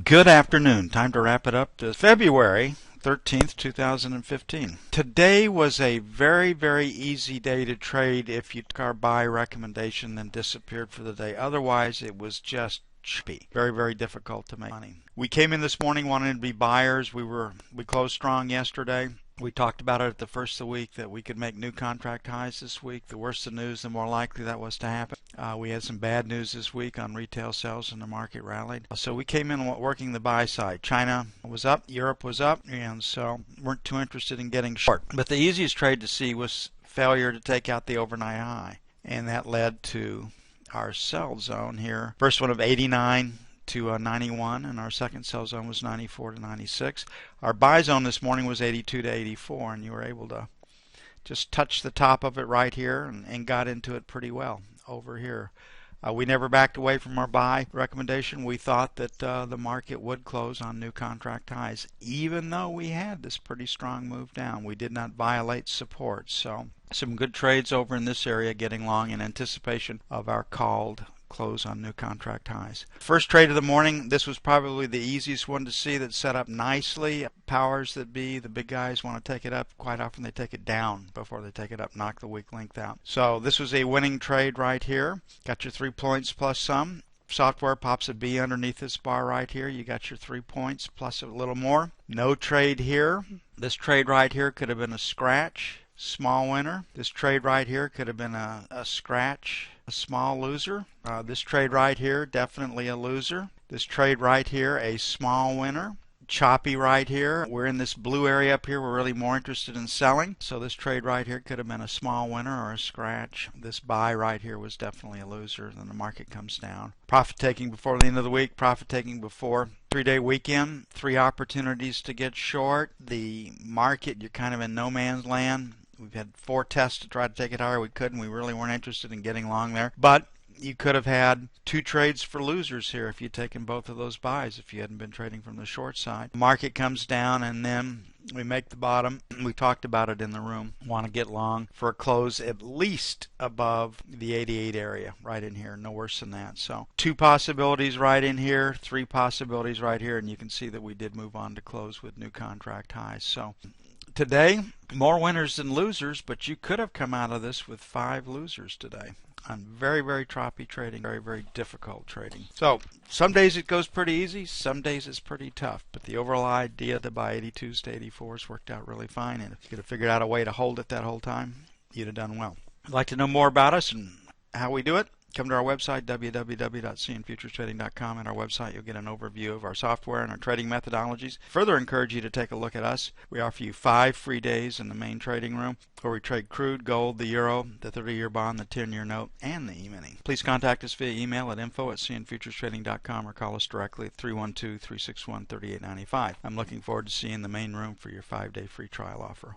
Good afternoon. Time to wrap it up to February 13th, 2015. Today was a very easy day to trade if you took our buy recommendation then disappeared for the day. Otherwise, it was just choppy. Very difficult to make money. We came in this morning wanting to be buyers. We closed strong yesterday. We talked about it at the first of the week that we could make new contract highs this week. The worse the news, the more likely that was to happen. We had some bad news this week on retail sales and the market rallied. So we came in working the buy side. China was up, Europe was up, and so weren't too interested in getting short. But the easiest trade to see was failure to take out the overnight high, and that led to our sell zone here. First one of 89 to 91, and our second sell zone was 94 to 96. Our buy zone this morning was 82 to 84, and you were able to just touch the top of it right here and got into it pretty well over here. We never backed away from our buy recommendation. We thought that the market would close on new contract highs, even though we had this pretty strong move down. We did not violate support, so some good trades over in this area getting long in anticipation of our called close on new contract highs. First trade of the morning, this was probably the easiest one to see, that set up nicely. Powers that be, the big guys want to take it up. Quite often they take it down before they take it up, knock the weak length out. So this was a winning trade right here. Got your 3 points plus some. Software pops a B underneath this bar right here. You got your 3 points plus a little more. No trade here. This trade right here could have been a scratch, small winner. This trade right here could have been a scratch, a small loser. This trade right here, definitely a loser. This trade right here, a small winner. Choppy right here. We're in this blue area up here. We're really more interested in selling. So this trade right here could have been a small winner or a scratch. This buy right here was definitely a loser. Then the market comes down. Profit taking before the end of the week. Profit taking before 3-day weekend. 3 opportunities to get short. The market, you're kind of in no man's land. We've had 4 tests to try to take it higher. We couldn't. We really weren't interested in getting long there. But you could have had 2 trades for losers here if you'd taken both of those buys, if you hadn't been trading from the short side. The market comes down and then we make the bottom. We talked about it in the room. Want to get long for a close at least above the 88 area, right in here, no worse than that. So 2 possibilities right in here, 3 possibilities right here, and you can see that we did move on to close with new contract highs. So today, more winners than losers, but you could have come out of this with 5 losers today on very choppy trading, very difficult trading. So some days it goes pretty easy, some days it's pretty tough, but the overall idea to buy 82s to 84s worked out really fine, and if you could have figured out a way to hold it that whole time, you'd have done well. If you'd like to know more about us and how we do it, come to our website, www.cnfuturestrading.com. At our website, you'll get an overview of our software and our trading methodologies. Further encourage you to take a look at us. We offer you 5 free days in the main trading room where we trade crude, gold, the euro, the 30-year bond, the 10-year note, and the E-mini. Please contact us via email at info@cnfuturestrading.com or call us directly at 312-361-3895. I'm looking forward to seeing you in the main room for your 5-day free trial offer.